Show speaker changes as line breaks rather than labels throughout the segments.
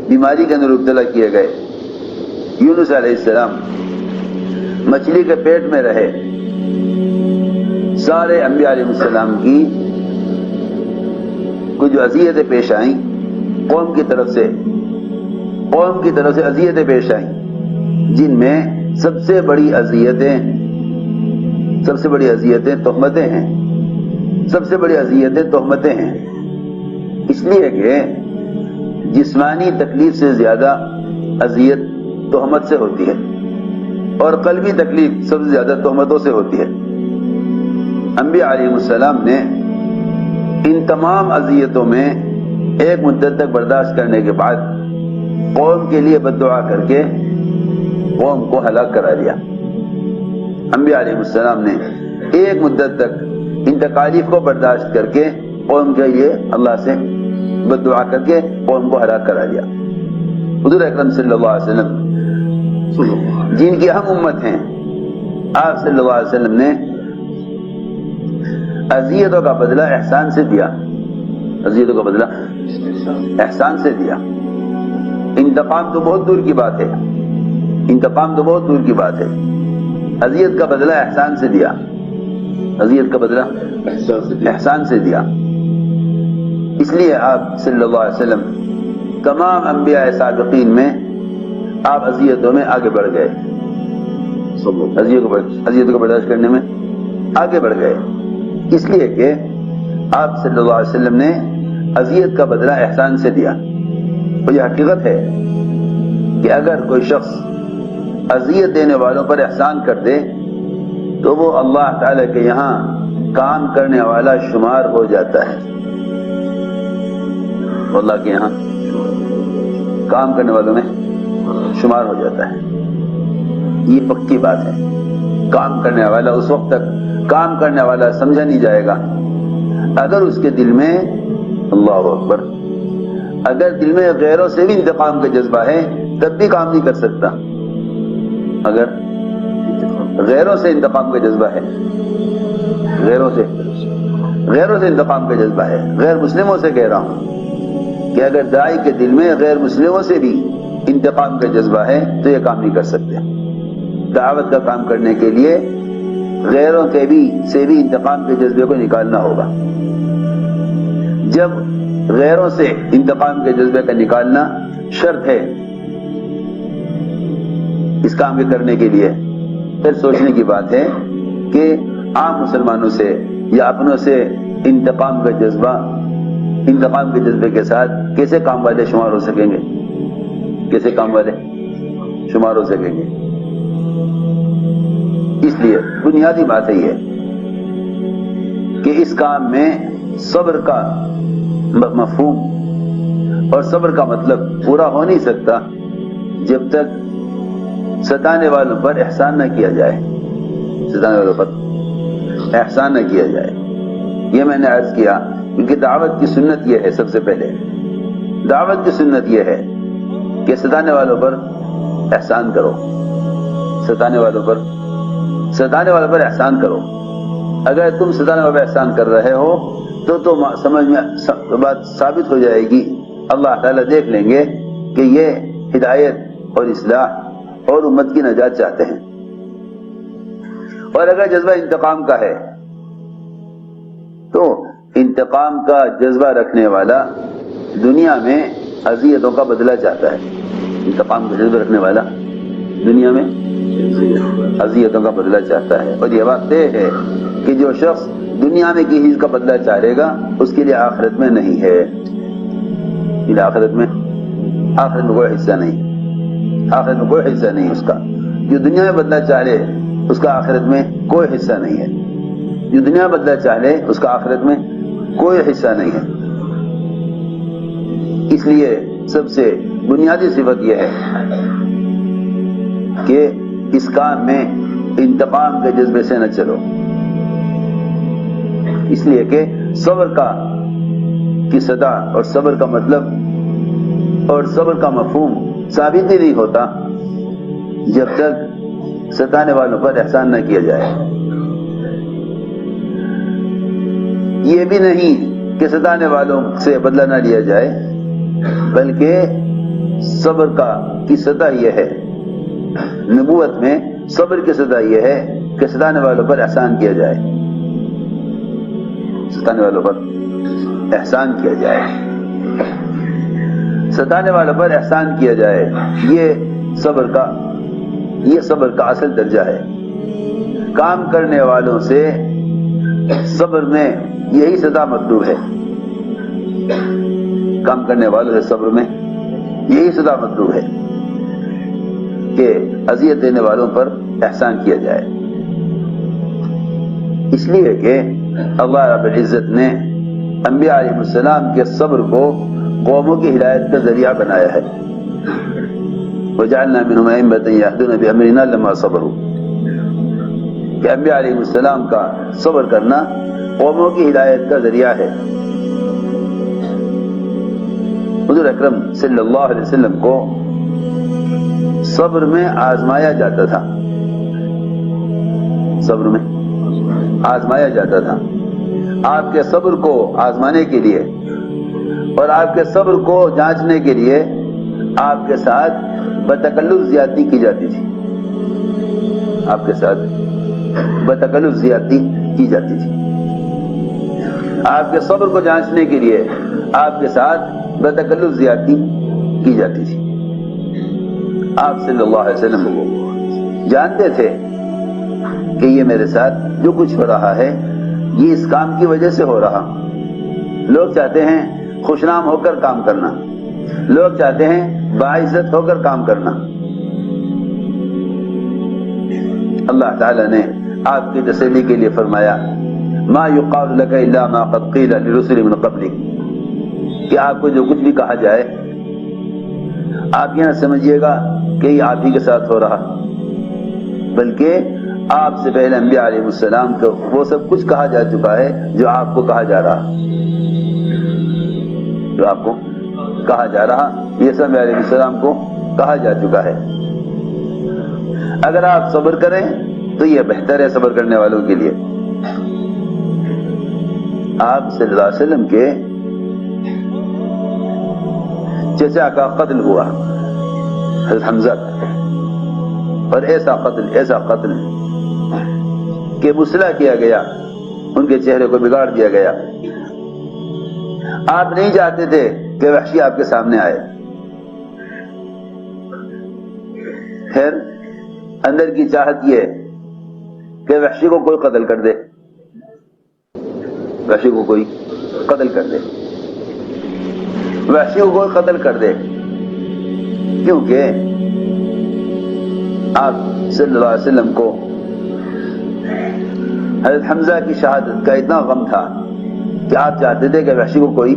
بیماری کے اندر مبتلا کیے گئے. یونس علیہ السلام مچھلی کے پیٹ میں رہے. سارے انبیاء علیہ السلام کی کچھ جو اذیتیں پیش آئیں قوم کی طرف سے اذیتیں پیش آئیں، جن میں سب سے بڑی اذیتیں تہمتیں ہیں. اس لیے کہ جسمانی تکلیف سے زیادہ اذیت تہمت سے ہوتی ہے، اور قلبی تکلیف سب سے زیادہ تہمتوں سے ہوتی ہے. انبیاء علیہ السلام نے ان تمام اذیتوں میں ایک مدت تک برداشت کرنے کے بعد قوم کے لیے بد دعا کر کے قوم کو ہلاک کرا دیا. انبیاء علیہ السلام نے ایک مدت تک ان تکالیف کو برداشت کر کے قوم کے لیے اللہ سے بد دعا کر کے قوم کو ہلاک کرا دیا. حضور اکرم صلی اللہ علیہ وسلم جن کی اہم امت ہیں، آپ صلی اللہ علیہ وسلم نے اذیتوں کا بدلہ احسان سے دیا. انتقام تو بہت دور کی بات ہے، اذیت کا بدلہ احسان سے دیا. اس لیے آپ صلی اللہ علیہ وسلم تمام انبیاء سابقین میں آپ اذیتوں میں آگے بڑھ گئے، اذیتوں کو برداشت کرنے میں آگے بڑھ گئے. اس لیے کہ آپ صلی اللہ علیہ وسلم نے اذیت کا بدلہ احسان سے دیا. اور یہ حقیقت ہے کہ اگر کوئی شخص اذیت دینے والوں پر احسان کر دے تو وہ اللہ تعالی کے یہاں کام کرنے والا شمار ہو جاتا ہے. اللہ کے یہاں کام کرنے والوں میں شمار ہو جاتا ہے. یہ پکی بات ہے. کام کرنے والا اس وقت تک کام کرنے والا سمجھا نہیں جائے گا اگر اس کے دل میں اللہ اکبر اگر دل میں غیروں سے بھی انتقام کا جذبہ ہے تب بھی کام نہیں کر سکتا. اگر غیروں سے انتقام کا جذبہ ہے، غیروں سے انتقام کا جذبہ ہے، غیر مسلموں سے کہہ رہا ہوں کہ اگر داعی کے دل میں غیر مسلموں سے بھی انتقام کا جذبہ ہے تو یہ کام نہیں کر سکتے. دعوت کا کام کرنے کے لیے غیروں کے سے بھی انتقام کے جذبے کو نکالنا ہوگا. جب غیروں سے انتقام کے جذبے کا نکالنا شرط ہے اس کام کے کرنے کے لیے، پھر سوچنے کی بات ہے کہ عام مسلمانوں سے یا اپنوں سے انتقام کے جذبے کے ساتھ کیسے کام والے شمار ہو سکیں گے. اس لیے بنیادی بات ہے یہ کہ اس کام میں صبر کا مفہوم اور صبر کا مطلب پورا ہو نہیں سکتا جب تک ستانے والوں پر احسان نہ کیا جائے. یہ میں نے عرض کیا کیونکہ دعوت کی سنت یہ ہے. سب سے پہلے دعوت کی سنت یہ ہے کہ ستانے والوں پر احسان کرو. احسان کرو. اگر تم ستانے والوں پر احسان کر رہے ہو تو سمجھ میں بات ثابت ہو جائے گی. اللہ تعالیٰ دیکھ لیں گے کہ یہ ہدایت اور اصلاح اور امت کی نجات چاہتے ہیں. اور اگر جذبہ انتقام کا ہے تو انتقام کا جذبہ رکھنے والا دنیا میں اذیتوں کا بدلہ چاہتا ہے. انتقام کا جذبہ رکھنے والا دنیا میں اذیتوں کا بدلہ چاہتا ہے. اور یہ بات طے ہے کہ جو شخص دنیا میں کی چیز کا بدلہ چاہے گا اس کے لیے آخرت میں نہیں ہے. آخرت میں کوئی حصہ نہیں. اس کا جو دنیا میں بدلہ چاہے اس کا آخرت میں کوئی حصہ نہیں ہے. جو دنیا میں بدلہ چاہے اس کا آخرت میں کوئی حصہ نہیں ہے. اس لیے سب سے بنیادی صفت یہ ہے کہ اس کام میں انتقام کے جذبے سے نہ چلو. اس لیے کہ صبر کی صدا اور صبر کا مطلب اور صبر کا مفہوم ثابت ہی نہیں ہوتا جب تک ستانے والوں پر احسان نہ کیا جائے. یہ بھی نہیں کہ ستانے والوں سے بدلہ نہ لیا جائے بلکہ صبر کی سزا یہ ہے، نبوت میں صبر کی سزا یہ ہے کہ ستانے والوں پر احسان کیا جائے، ستانے والوں پر احسان کیا جائے، ستانے والوں پر احسان کیا جائے، یہ صبر کا اصل درجہ ہے۔ کام کرنے والوں سے صبر میں یہی سزا مطلوب ہے، کام کرنے والوں سے صبر میں یہی سزا مطلوب ہے کہ اذیت دینے والوں پر احسان کیا جائے، اس لیے کہ اللہ رب العزت نے انبیاء علیہ السلام کے صبر کو قوموں کی ہدایت کا ذریعہ بنایا ہے۔ وَجَعَلْنَا مِنْهُمْ أَئِمَّةً يَهْدُونَ بِأَمْرِنَا لَمَّا صَبَرُوا، کہ انبیاء علیہ السلام کا صبر کرنا قوموں کی ہدایت کا ذریعہ ہے۔ حضور اکرم صلی اللہ علیہ وسلم کو صبر میں آزمایا جاتا تھا، صبر میں آزمایا جاتا تھا۔ آپ کے صبر کو آزمانے کے لیے اور آپ کے صبر کو جانچنے کے لیے آپ کے ساتھ بتکلف زیادتی کی جاتی تھی، آپ کے ساتھ بتکلف زیادتی کی جاتی تھی۔ آپ کے صبر کو جانچنے کے لیے آپ کے ساتھ بتکلف زیادتی کی جاتی تھی۔ آپ صلی اللہ علیہ وسلم کو جانتے تھے کہ یہ میرے ساتھ جو کچھ ہو رہا ہے یہ اس کام کی وجہ سے ہو رہا۔ لوگ چاہتے ہیں خوشنام ہو کر کام کرنا، لوگ چاہتے ہیں باعزت ہو کر کام کرنا۔ اللہ تعالی نے آپ کی تسلی کے لیے فرمایا ما یقال لک الا ما قد قیل للرسل من قبلک، کہ آپ کو جو کچھ بھی کہا جائے آپ یہ نہ سمجھیے گا کہ یہ آپ ہی کے ساتھ ہو رہا، بلکہ آپ سے پہلے انبیاء علیہ السلام کو وہ سب کچھ کہا جا چکا ہے جو آپ کو کہا جا رہا، جو آپ کو کہا جا رہا یہ سب انبیاء علیہ السلام کو کہا جا چکا ہے۔ اگر آپ صبر کریں تو یہ بہتر ہے صبر کرنے والوں کے لیے۔ آپ صلی اللہ علیہ وسلم کے چچا کا قتل ہوا، حضرت حمزہ، اور ایسا قتل کہ مسلح کیا گیا، ان کے چہرے کو بگاڑ دیا گیا۔ آپ نہیں چاہتے تھے کہ وحشی آپ کے سامنے آئے، پھر اندر کی چاہت یہ کہ وحشی کو کوئی قتل کر دے، وحشی کو کوئی قتل کر دے، وحشی کو کوئی قتل کر دے، کیونکہ آپ صلی اللہ علیہ وسلم کو حضرت حمزہ کی شہادت کا اتنا غم تھا کہ آپ چاہتے تھے کہ وحشی کو کوئی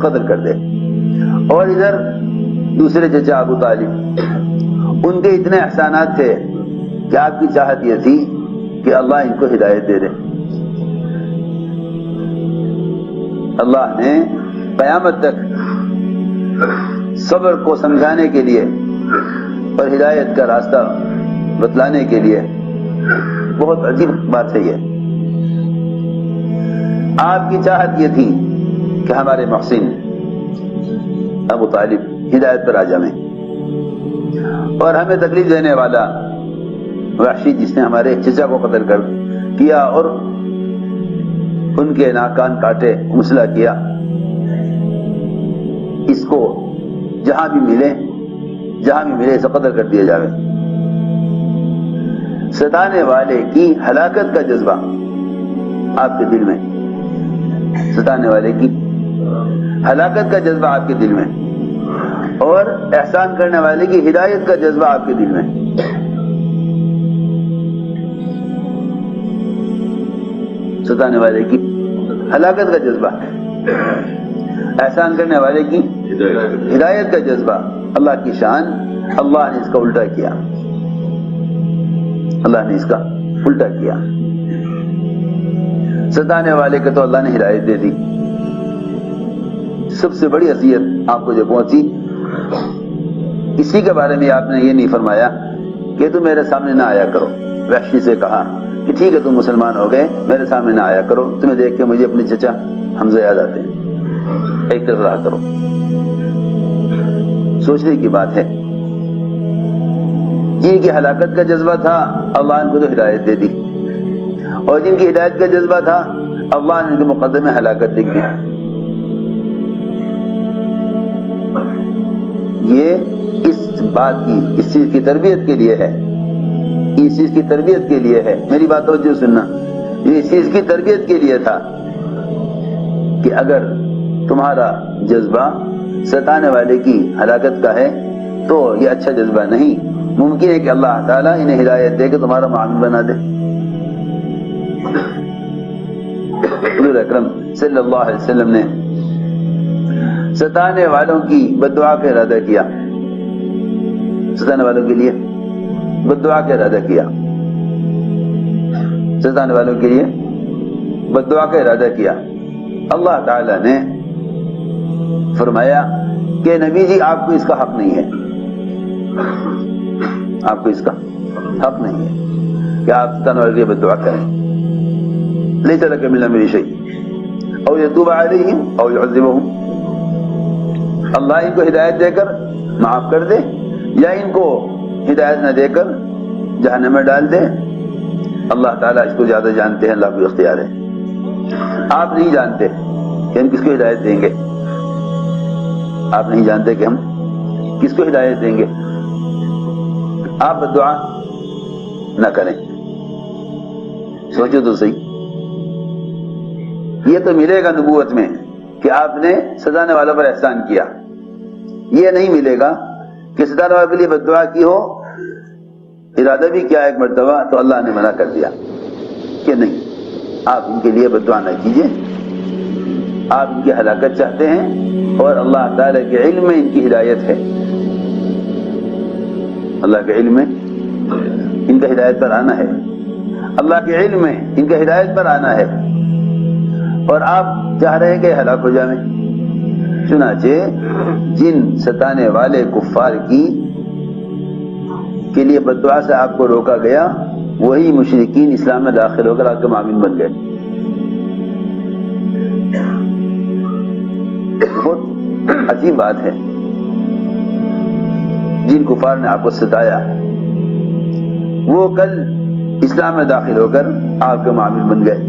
قتل کر دے۔ اور ادھر دوسرے چچا ابو طالب، ان کے اتنے احسانات تھے کہ آپ کی چاہت یہ تھی کہ اللہ ان کو ہدایت دے دے۔ اللہ نے قیامت تک صبر کو سمجھانے کے لیے اور ہدایت کا راستہ بتلانے کے لیے، بہت عجیب بات ہے یہ، آپ کی چاہت یہ تھی کہ ہمارے محسن ابو طالب ہدایت پر آ جائیں، اور ہمیں تکلیف دینے والا وحشی جس نے ہمارے چچا کو قتل کر کیا اور ان کے ناکان کاٹے، مسلح کیا، اس کو جہاں بھی ملے اسے قتل کر دیا جائے۔ ستانے والے کی ہلاکت کا جذبہ آپ کے دل میں، ستانے والے کی ہلاکت کا جذبہ آپ کے دل میں، اور احسان کرنے والے کی ہدایت کا جذبہ آپ کے دل میں۔ ستانے والے کی ہلاکت کا جذبہ، احسان کرنے والے کی ہدایت کا جذبہ، اللہ کی شان، اللہ نے اس کا الٹا کیا، اللہ نے اس کا الٹا کیا۔ ستانے والے کو تو اللہ نے ہدایت دے دی۔ سب سے بڑی اذیت آپ کو جو پہنچی، اسی کے بارے میں آپ نے یہ نہیں فرمایا کہ تم میرے سامنے نہ آیا کرو۔ وحشی سے کہا کہ ٹھیک ہے تم مسلمان ہو گئے، میرے سامنے نہ آیا کرو، تمہیں دیکھ کے مجھے اپنے چچا حمزہ یاد آتے ہیں، ایک طرف رہا کرو۔ سوچنے کی بات ہے. جن کی ہلاکت کا جذبہ تھا اللہ نے ان کو تو ہدایت دے دی، اور جن کی ہدایت کا جذبہ تھا اللہ نے ان کے مقدمے میں ہلاکت لکھ دی. یہ اس بات کی، اس چیز کی تربیت کے لیے ہے، اس چیز کی تربیت کے لیے ہے. میری بات توجہ سننا، یہ اس چیز کی تربیت کے لیے تھا کہ اگر تمہارا جذبہ ستانے والے کی ہلاکت کا ہے تو یہ اچھا جذبہ نہیں. ممکن ہے کہ اللہ تعالیٰ انہیں ہدایت دے کے تمہارا معامل بنا دے. حضور اکرم صلی اللہ علیہ وسلم نے ستانے والوں کی بد دعا کا ارادہ کیا، ستانے والوں کے لیے بد دعا کا ارادہ کیا، ستانے والوں کے لیے بد دعا کا ارادہ کیا. اللہ تعالیٰ نے فرمایا کہ نبی جی آپ کو اس کا حق نہیں ہے، آپ کو اس کا حق نہیں ہے کہ آپ ستانے والوں کے لیے بد دعا کریں. لیس لک من الامر شیء او یتوب علیہم او یعذبہم، اللہ ان کو ہدایت دے کر معاف کر دے یا ان کو ہدایت نہ دے کر جہنم میں ڈال دے. اللہ تعالیٰ اس کو زیادہ جانتے ہیں، اللہ کو اختیار ہے. آپ نہیں جانتے کہ ہم کس کو ہدایت دیں گے، آپ نہیں جانتے کہ ہم کس کو ہدایت دیں گے. آپ بد دعا نہ کریں. سوچو تو صحیح، یہ تو ملے گا نبوت میں کہ آپ نے ستانے والوں پر احسان کیا. یہ نہیں ملے گا کہ ستانے والوں کے لیے بد دعا کی ہو، ارادہ بھی کیا ایک مرتبہ تو اللہ نے منع کر دیا کہ نہیں، آپ ان کے لیے بد دعا نہ کیجیے. آپ ان کی ہلاکت چاہتے ہیں اور اللہ تعالیٰ کے علم میں ان کی ہدایت ہے. اللہ کے علم میں ان کا ہدایت پر آنا ہے، اللہ کے علم میں ان کا ہدایت پر آنا ہے، اور آپ چاہ رہے ہیں کہ ہلاک ہو جائیں. چنانچہ جن ستانے والے کفار کے لیے بد دعا سے آپ کو روکا گیا، وہی مشرکین اسلام میں داخل ہو کر آپ کے معاون بن گئے. بہت عجیب بات ہے. جن کفار نے آپ کو ستایا وہ کل اسلام میں داخل ہو کر آپ کے معاون بن گئے.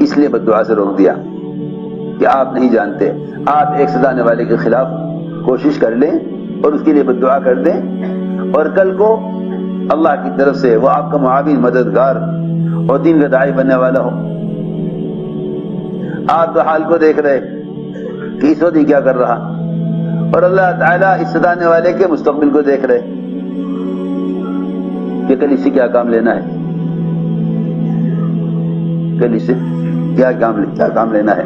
اس لیے بد دعا سے روک دیا کہ آپ نہیں جانتے. آپ ایک ستانے والے کے خلاف کوشش کر لیں اور اس کے لیے بد دعا کر دیں، اور کل کو اللہ کی طرف سے وہ آپ کا معاون، مددگار اور دین کا داعی بننے والا ہو. آپ تو حال کو دیکھ رہے کہ اس وقت ہی کیا کر رہا، اور اللہ تعالیٰ اس ستانے والے کے مستقبل کو دیکھ رہے کہ کل اسے کیا کام لینا ہے، کل اسے کیا کام لینا ہے.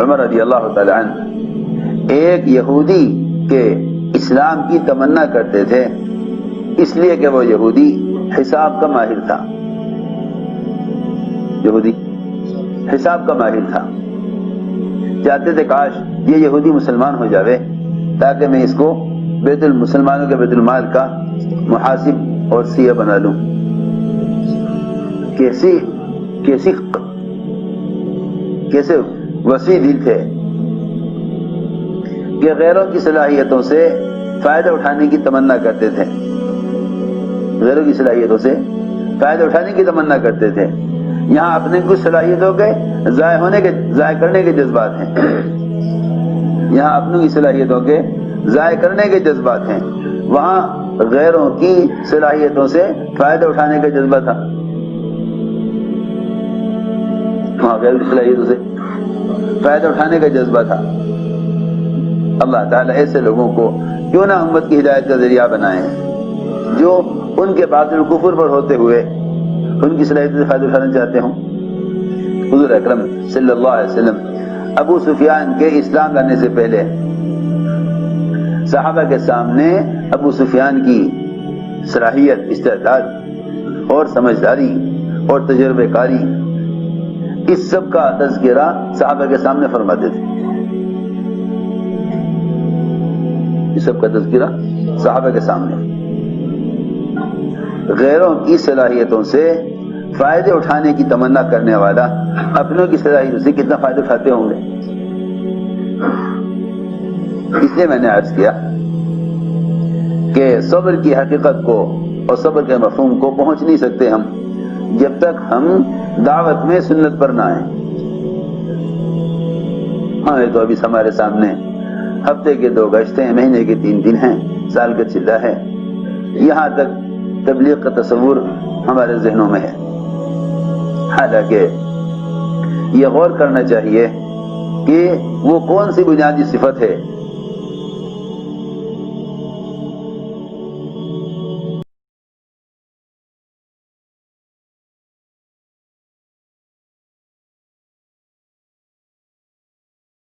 عمر رضی اللہ تعالی عنہ ایک یہودی کے اسلام کی تمنا کرتے تھے، اس لیے کہ وہ یہودی حساب کا ماہر تھا. یہودی حساب کا ماہر تھا. چاہتے تھے کاش یہ یہودی مسلمان ہو جاوے تاکہ میں اس کو مسلمانوں کے بیت المال کا محاسب اور سیہ بنا لوں. کیسے وسیع دل تھے کہ غیروں کی صلاحیتوں سے فائدہ اٹھانے کی تمنا کرتے تھے. غیروں کی صلاحیتوں سے فائدہ اٹھانے کی تمنا کرتے تھے. یہاں اپنے کچھ صلاحیتوں کے ضائع کرنے کے جذبات ہیں، یہاں اپنی کی صلاحیتوں کے ضائع کرنے کے جذبات ہیں، وہاں غیروں کی صلاحیتوں سے فائدہ اٹھانے کا جذبہ تھا. وہاں غیروں کی صلاحیتوں سے فائدہ اٹھانے کا جذبہ تھا. اللہ تعالیٰ ایسے لوگوں کو کیوں نہ امت کی ہدایت کا ذریعہ بنائے جو ان کے باطل کفر پر ہوتے ہوئے ان کی صلاحیتوں سے فائدہ اٹھانا چاہتے ہوں. حضور اکرم صلی اللہ علیہ وسلم ابو سفیان کے اسلام لانے سے پہلے صحابہ کے سامنے ابو سفیان کی صلاحیت، استعداد اور سمجھداری اور تجربہ کاری، اس سب کا تذکرہ صحابہ کے سامنے فرماتے تھے. اس سب کا تذکرہ صحابہ کے سامنے. غیروں کی صلاحیتوں سے فائدے اٹھانے کی تمنا کرنے والا اپنوں کی صلاحیتوں سے کتنا فائدہ اٹھاتے ہوں گے. اس لیے میں نے عرض کیا کہ صبر کی حقیقت کو اور صبر کے مفہوم کو پہنچ نہیں سکتے ہم جب تک ہم دعوت میں سنت پر نہ آئیں. ہمیں تو ابھی ہمارے سامنے ہفتے کے 2 گشتیں ہیں، مہینے کے 3 دن ہیں، سال کا چلہ ہے. یہاں تک تبلیغ کا تصور ہمارے ذہنوں میں ہے. حالانکہ یہ غور کرنا چاہیے کہ وہ کون سی بنیادی صفت ہے